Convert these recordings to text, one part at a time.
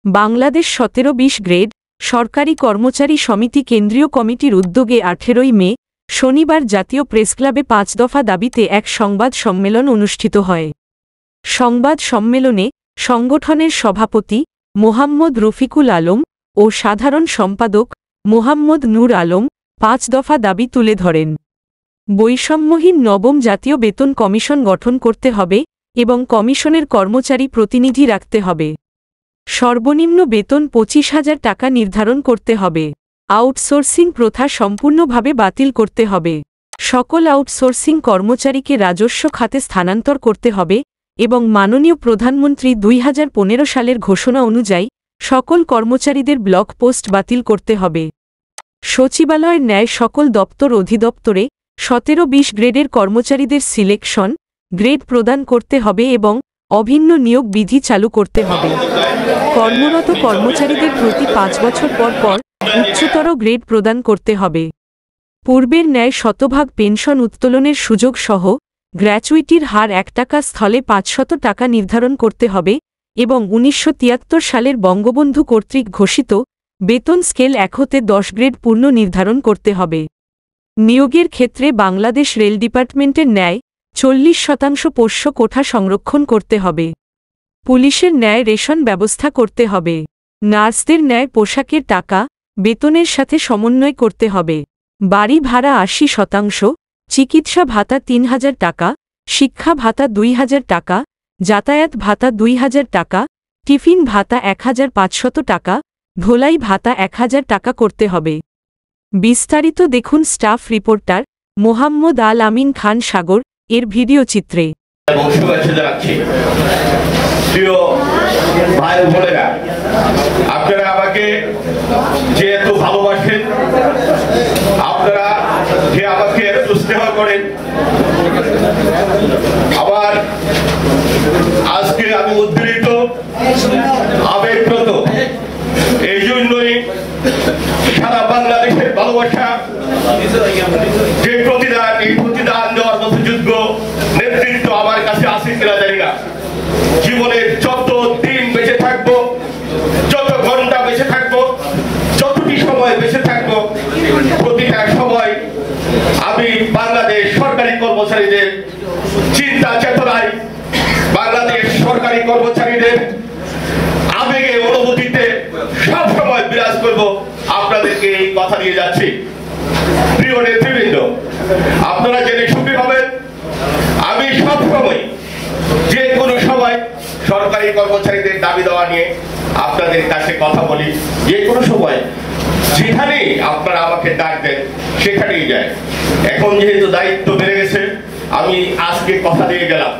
Bangladesh 17-20 grade সরকারি কর্মচারী সমিতি কেন্দ্রীয় কমিটির উদ্যোগে 18 মে শনিবার জাতীয় প্রেসক্লাবে 5 দফা দাবিতে এক সংবাদ সম্মেলন অনুষ্ঠিত হয়। সংবাদ সম্মেলনে সংগঠনের সভাপতি মোহাম্মদ রফিকুল আলম ও সাধারণ সম্পাদক মোহাম্মদ নূর আলম 5 দফা দাবি তুলে ধরেন। বৈষম্যহীন নবম জাতীয় বেতন কমিশন গঠন করতে হবে এবং কমিশনের কর্মচারী প্রতিনিধি রাখতে হবে। সর্বনিম্ন বেতন 25,000 টাকা নির্ধারণ করতে হবে। আউটসোর্সিং প্রথা সম্পূর্ণভাবে বাতিল করতে হবে। সকল আউটসোর্সিং কর্মচারীকে রাজস্ব খাতে স্থানান্তর করতে হবে এবং মাননীয় প্রধানমন্ত্রী 2015 সালের ঘোষণা অনুযায়ী সকল কর্মচারীদের ব্লক পোস্ট বাতিল করতে হবে। সচিবালয়ের ন্যায় সকল দপ্তর অধিদপ্তরে 17-20 গ্রেডের কর্মচারীদের সিলেকশন গ্রেড প্রদান করতে হবে এবং অভিন্ন নিয়োগ বিধি চালু করতে হবে। কর্মরত কর্মচারীদের প্রতি 5 বছর পর পর উচ্চতর গ্রেড প্রদান করতে হবে। পূর্বের ন্যায় শতভাগ পেনশন উত্তোলনের সুযোগ সহ গ্র্যাচুইটির হার 1 টাকা স্থলে 500 টাকা নির্ধারণ করতে হবে এবং 1973 সালের বঙ্গবন্ধু কর্তৃক ঘোষিত বেতন স্কেল 1 হতে 10 গ্রেড পূর্ণ নির্ধারণ করতে হবে। নিয়োগের ক্ষেত্রে বাংলাদেশ রেল ডিপার্টমেন্টের ন্যায় 40% পোষ্য কোঠা সংরক্ষণ করতে হবে। পুলিশের ন্যায় রেশন ব্যবস্থা করতে হবে। নার্সদের ন্যায় পোশাকের টাকা বেতনের সাথে সমন্বয় করতে হবে। বাড়ি ভাড়া 80%, চিকিৎসা ভাতা 3,000 টাকা, শিক্ষা ভাতা 2,000 টাকা, যাতায়াত ভাতা 2,000 টাকা, টিফিন ভাতা 1,500 টাকা, ধোলাই ভাতা 1,000 টাকা করতে হবে। বিস্তারিত দেখুন স্টাফ রিপোর্টার মোহাম্মদ আল আমিন খান সাগর এর ভিডিও চিত্রে। আপনারা আমাকে যেহেতু ভালোবাসেন, আপনারা যে আমাকে এত স্নেহ করেন, আবার আজকে আমি উদ্বেলিত আবেগপ্রত, এই জন্যই সারা বাংলাদেশের ভালোবাসা যে প্রতিদান, এই প্রতিদান দেওয়ার মতো যোগ্য নেতৃত্ব আমার কাছে আছে কিনা জানি না। জীবনের যত দিন বেঁচে থাকবো, যত ঘন্টা বেঁচে থাকবো, যতটি সময় বেঁচে থাকবো, প্রতিটা সময় আমি বাংলাদেশ সরকারি কর্মচারীদের চিন্তা চেতনায়, বাংলাদেশ সরকারি কর্মচারীদের আবেগে অনুভূতিতে সব সময় বিরাজ করব। আপনাদেরকে এই কথা দিয়ে যাচ্ছি। প্রিয় নেতৃবৃন্দ, আপনারা জেনে সুখী হবেন, আমি সব সময় যে কোনো সময় সরকারি কর্মচারীদের দাবি দেওয়া নিয়ে আপনাদের কাছে কথা বলি। যে কোনো সময় যেখানেই আপনারা আমাকে ডাক দেন সেখানেই যায়। এখন যেহেতু দায়িত্ব বেড়ে গেছে, আমি আজকে কথা দিয়ে গেলাম,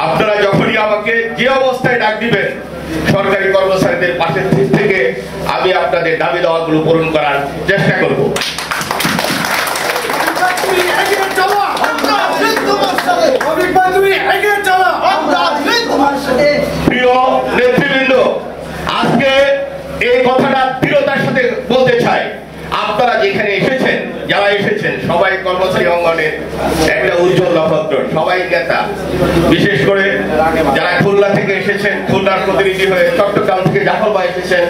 আপনারা যখনই আমাকে যে অবস্থায় ডাক দিবেন, সরকারি কর্মচারীদের পাশে থেকে আমি আপনাদের দাবি দেওয়াগুলো পূরণ করার চেষ্টা করব। প্রিয় নেতৃবৃন্দ, আজকে এই কথাটা দৃঢ়তার সাথে বলতে চাই, আপনারা যেখানে এসেছেন, যারা এসেছেন সবাই কর্মচারী অঙ্গনের একটা উজ্জ্বল নক্ষত্র, সবাই নেতা। বিশেষ করে যারা খুলনা থেকে এসেছেন, খুলনার প্রতিনিধি হয়ে চট্টগ্রাম থেকে জাফর ভাই এসেছেন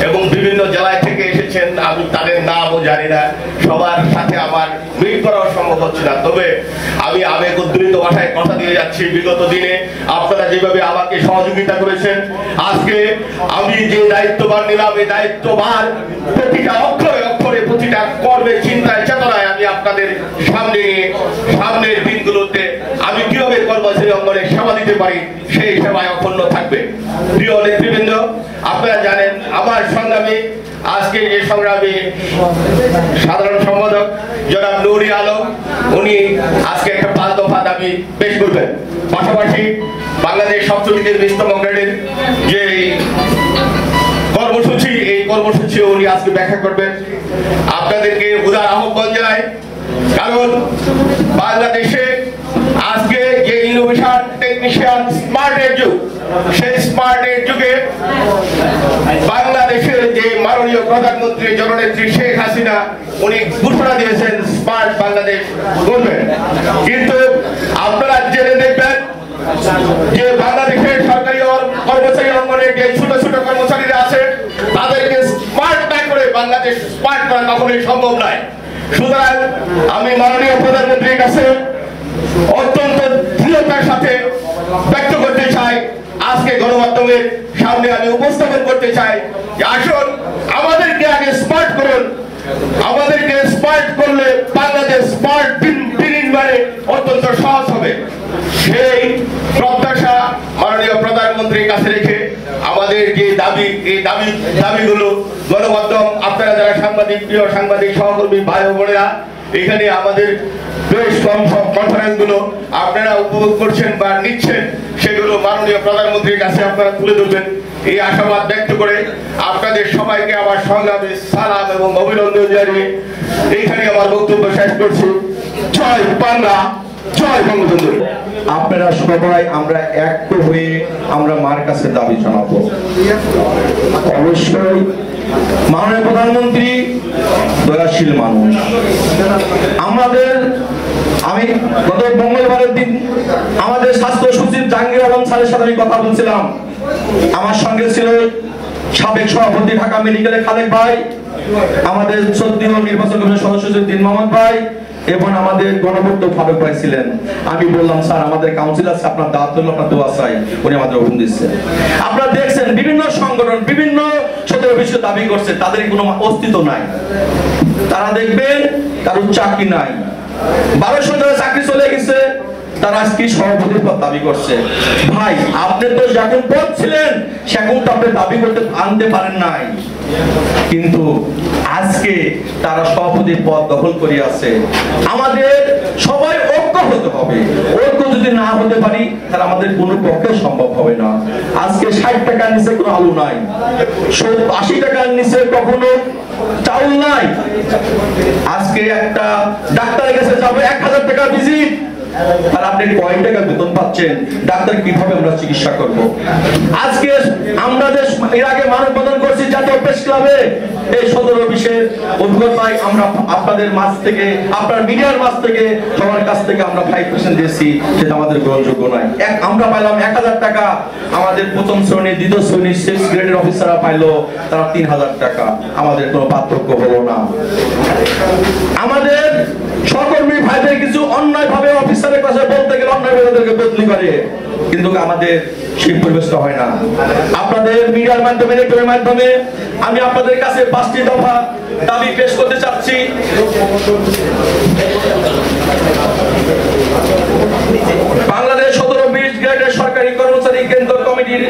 এবং বিভিন্ন জেলায় থেকে এসেছেন, আমি তাদের নামও জানি না, সবার সাথে আমার মিট করাও সম্ভব হচ্ছে না। তবে আমি আবেগ উদ্দীপিত ভাষায় কথা দিয়ে যাচ্ছি, বিগত দিনে আপনারা যেভাবে আমাকে সহযোগিতা করেছেন, আজকে আমি যে দায়িত্বভার নিলাম, এই দায়িত্বভার প্রতিটা অক্ষরে অক্ষরে, প্রতিটা কর্মে, চিন্তায়, চেতনায় আমি আপনাদের সামনে সামনের দিনগুলোতে আমি কিভাবে কর্মচারী অঙ্গনে সেবা দিতে পারি সেই সেবায় অক্ষুণ্ণ থাকবে। প্রিয় নেতৃবৃন্দ, আপনারা জানেন আমার সংগ্রামী, আজকে যে সংগ্রামী সাধারণ সম্পাদক জনাব নূর আলম, উনি আজকে একটা 5 দফা দাবি পেশ করবেন। পাশাপাশি বাংলাদেশ 17-20 গ্রেডের যে কর্মসূচি, এই কর্মসূচি উনি আজকে ব্যাখ্যা করবেন। আপনাদেরকে উদার আহ্বান জানাই, কারণ বাংলাদেশে আজকে যে ইনোভেশন, টেকনিশিয়ান, স্মার্টের যুগ, সেই স্মার্টের যুগে বাংলাদেশের যে মাননীয় প্রধানমন্ত্রী জননেত্রী শেখ হাসিনা, উনি ঘোষণা দিয়েছেন স্মার্ট বাংলাদেশ করবেন। কিন্তু আপনারা জেনে দেখবেন যে বাংলাদেশের সরকারি কর্মচারী অঙ্গনে যে ছোট ছোট কর্মচারীরা আছে তাদেরকে স্মার্ট না করে বাংলাদেশ স্মার্ট করা কখনোই সম্ভব নয়। সুতরাং আমি মাননীয় প্রধানমন্ত্রীর কাছে অত্যন্ত দৃঢ়তার সাথে ব্যক্ত করতে চাই, আজকে গণমাধ্যমের সামনে আমি উপস্থাপন করতে চাই যে আসুন আমাদেরকে আগে স্মার্ট করুন। আমাদেরকে স্মার্ট করলে বাংলাদেশ স্মার্ট নির্মাণে অত্যন্ত সহজ হবে। সেই প্রত্যাশা মাননীয় প্রধানমন্ত্রীর কাছে রেখে আমাদের যে দাবি, এই দাবিগুলো গণমাধ্যম, আপনারা যারা সাংবাদিক, প্রিয় সাংবাদিক সহকর্মী ভাই ও বোনেরা, এখানে আমাদের বেশ কম কনফারেন্স গুলো আপনারা উপভোগ করছেন বা নিচ্ছেন, সেগুলো মাননীয় প্রধানমন্ত্রীর কাছে আপনারা তুলে ধরবেন এই আশাবাদ ব্যক্ত করে আপনাদের সবাইকে আমার সংগ্রামী সালাম এবং অভিনন্দন জানিয়ে এইখানে আমার বক্তব্য শেষ করছি। জয় বাংলা, জয় বঙ্গবন্ধু। আপনারা সবাই আমরা এক হয়ে আমরা মার কাছে দাবি জানাবো। অবশ্যই মাননীয় প্রধানমন্ত্রী দয়াশীল মানুষ। আমি গত মঙ্গলবারের দিন আমাদের স্বাস্থ্য সচিব জাহাঙ্গীর আলম স্যারের সাথে আমি কথা বলছিলাম। আমার সঙ্গে ছিল সাবেক সভাপতি ঢাকা মেডিকেলের খালেক ভাই, আমাদের শ্রদ্ধেয় নির্বাচন কমিশনের সদস্য দিন মোহাম্মদ ভাই এবং আমাদের গণভোক্ত ফারুক ভাই ছিলেন। আমি বললাম স্যার আমাদের কাউন্সিল আছে, আপনার দাওয়াত হলো, আপনার দোয়া চাই। উনি আমাদের অভিন দিচ্ছেন। আপনারা দেখছেন বিভিন্ন সংগঠন বিভিন্ন সদর বিষয়ে দাবি করছে, তাদের কোনো অস্তিত্ব নাই। তারা দেখবেন কারোর চাকরি নাই, 1200 যারা চাকরি চলে গেছে তারা আজকে সভাপতির পদ দাবি করছে। ভাই আপনি তো যখন পদ ছিলেন সেখন তো আপনি দাবি করতে আনতে পারেন নাই, কিন্তু আজকে তারা সভাপতির পদ দখল করে আছে। আমাদের সবাই ঐক্য হতে হবে। ঐক্য যদি না হতে পারি তাহলে আমাদের কোনো পক্ষে সম্ভব হবে না। আজকে 60 টাকার নিচে কোনো আলু নাই, 80 টাকার নিচে কখনো চাউল নাই। আজকে একটা ডাক্তারের কাছে যাবো 1000 টাকা ভিজিট, আর আপনি কয় টাকা বেতন পাচ্ছেন? ডাক্তার কিভাবে আমরা চিকিৎসা করব? আজকে আমরা যে এর আগে মানববন্ধন করছি জাতীয় প্রেস ক্লাবে, এই 17 বিশের অভিজ্ঞতায় আমরা আপনাদের মাঝ থেকে, আপনার মিডিয়ার মাঝ থেকে, সবার কাছ থেকে আমরা 5% দিয়েছি, সেটা আমাদের গ্রহণযোগ্য নয়। আমরা পাইলাম 1000 টাকা, আমাদের প্রথম শ্রেণী, দ্বিতীয় শ্রেণী, 6 গ্রেডের অফিসাররা পাইলো তারা 3000 টাকা। আমাদের কোনো পার্থক্য হলো না। আমাদের সহকর্মী ভাইদের কিছু অন্যায় ভাবে অফিসারের কাছে বলতে গেলে অন্যায় ভাইদেরকে বদলি করে, কিন্তু আমাদের সেই পরিবেশটা হয় না। আপনাদের মিডিয়ার মাধ্যমে, নেটওয়ার্কের মাধ্যমে আমি আপনাদের কাছে 5টি দফা দাবি পেশ করতে চাচ্ছি। বাংলাদেশ 17-20 গ্রেডের সরকারি কর্মচারী কেন্দ্র কমিটির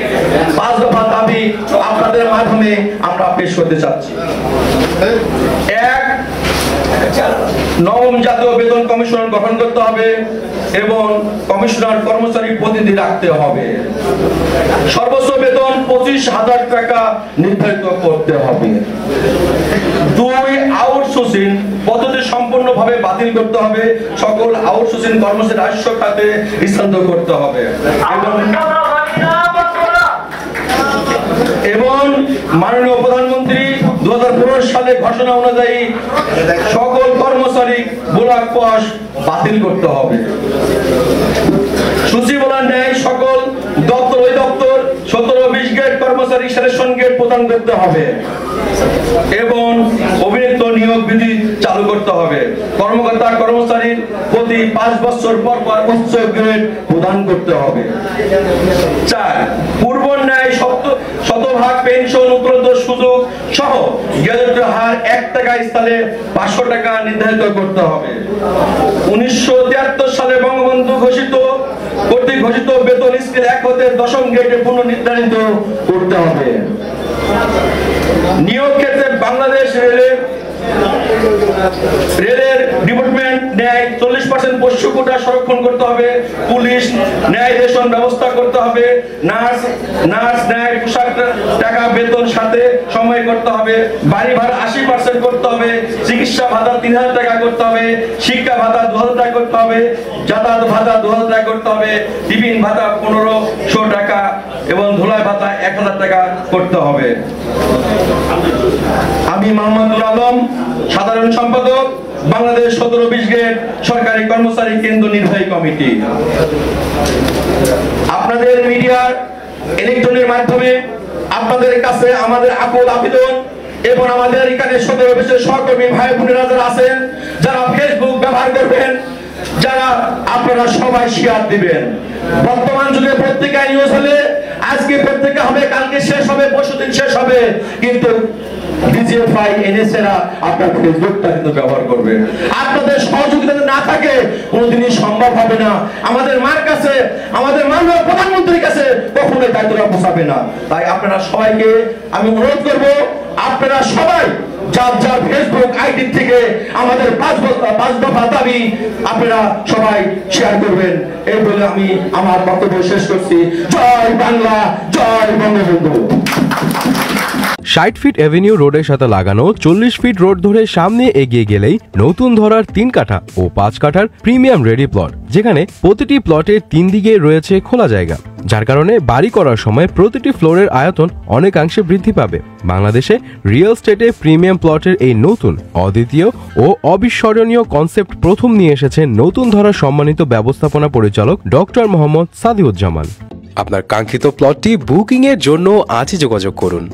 5 দফা দাবি আপনাদের মাধ্যমে আমরা পেশ করতে চাচ্ছি। 1, নবম জাতীয় বেতন কমিশন গঠন করতে হবে এবং কমিশনার কর্মচারী প্রতিনিধি রাখতে হবে। সর্বোচ্চ বেতন 25,000 টাকা নির্ধারিত করতে হবে। 2, আউটসোর্সিং পদ্ধতি সম্পূর্ণভাবে বাতিল করতে হবে। সকল আউটসোর্সিং কর্মচারী রাজস্ব খাতে স্থানান্তর করতে হবে এবং মাননীয় প্রধানমন্ত্রী 2015 সালে ঘোষণা অনুযায়ী সকল কর্মচারী ব্লক পাস বাতিল করতে হবে। সূচিবলা ন্যায় সকল দপ্তর, ওই দপ্তর 17-20 গ্রেড কর্মচারী সিলেকশন গ্রেড প্রদান করতে হবে এবং অভিনীত নিয়োগ বিধি চালু করতে হবে। কর্মকর্তা কর্মচারীর প্রতি 5 বছর পর পর উচ্চ গ্রেড প্রদান করতে হবে। 4, পূর্ব ন্যায় শতভাগ পেনশন উপলব্ধ সুযোগ সহ গ্র্যাজুয়েটের হার 1 টাকা স্থানে 500 টাকা নির্ধারিত করতে হবে। 1973 সালে বঙ্গবন্ধু কর্তৃক ঘোষিত বেতন স্কেল 1 হতে 10ম গ্রেডে পুনর্নির্ধারিত করতে হবে। নিয়োগ ক্ষেত্রে বাংলাদেশ রেলের ডিপার্টমেন্ট ন্যায় 40% পোষ্য কোটা সংরক্ষণ করতে হবে। পুলিশ ন্যায় রেশন ব্যবস্থা করতে হবে। নার্স ন্যায় পোশাক টাকা বেতন সাথে সময় করতে হবে। বাড়ি ভাড়া 80% করতে হবে। চিকিৎসা ভাতা 3000 টাকা করতে হবে। শিক্ষা ভাতা 2000 টাকা করতে হবে। যাতায়াত ভাতা 2000 টাকা করতে হবে। টিফিন ভাতা 1500 টাকা এবং ধুলাই ভাতা 1000 টাকা করতে হবে। আমি মোহাম্মদুল আলম, সাধারণ সম্পাদক, বাংলাদেশ 17-20 গ্রেড সরকারি কর্মচারী কেন্দ্র নির্বাহী কমিটি। আপনাদের মিডিয়ার ইলেকট্রনিক মাধ্যমে আপনাদের কাছে আমাদের আকুল আবেদন এবং আমাদের এখানে 17-20 সহকর্মী ভাই বোনেরা যারা আছেন, যারা ফেসবুক ব্যবহার করবেন, যারা আপনারা সবাই শেয়ার দিবেন। বর্তমান যুগে পত্রিকায় নিউজ হলে আজকে পত্রিকা হবে, কালকে শেষ হবে, পরশুদিন শেষ হবে, কিন্তু ডিজিএফআই এনএসএরা আপনার ফেসবুকটা কিন্তু ব্যবহার করবে। আপনাদের সহযোগিতা না থাকে কোনোদিনই সম্ভব হবে না। আমাদের মার কাছে, আমাদের মাননীয় প্রধানমন্ত্রীর কাছে কখনোই দায়িত্বটা পৌঁছাবে না। তাই আপনারা সবাইকে আমি অনুরোধ করব, আপনারা সবাই যার যার ফেসবুক আইডি থেকে আমাদের 5 দফা দাবি আপনারা সবাই শেয়ার করবেন। এই বলে আমি আমার বক্তব্য শেষ করছি। জয় বাংলা, জয় বঙ্গবন্ধু। 60 ফিট এভিনিউ রোডের সাথে লাগানো 40 ফিট রোড ধরে সামনে এগিয়ে গেলেই নতুন ধরার 3 কাঠা ও 5 কাঠার প্রিমিয়াম রেডি প্লট, যেখানে প্রতিটি প্লটের 3 দিকে রয়েছে খোলা জায়গা, যার কারণে বাড়ি করার সময় প্রতিটি ফ্লোরের আয়তন অনেকাংশে বৃদ্ধি পাবে। বাংলাদেশে রিয়েল এস্টেটে প্রিমিয়াম প্লটের এই নতুন, অদ্বিতীয় ও অবিস্মরণীয় কনসেপ্ট প্রথম নিয়ে এসেছেন নতুন ধরার সম্মানিত ব্যবস্থাপনা পরিচালক ডক্টর মোহাম্মদ সাদিউজ্জামান। আপনার কাঙ্ক্ষিত প্লটটি বুকিং এর জন্য আজই যোগাযোগ করুন।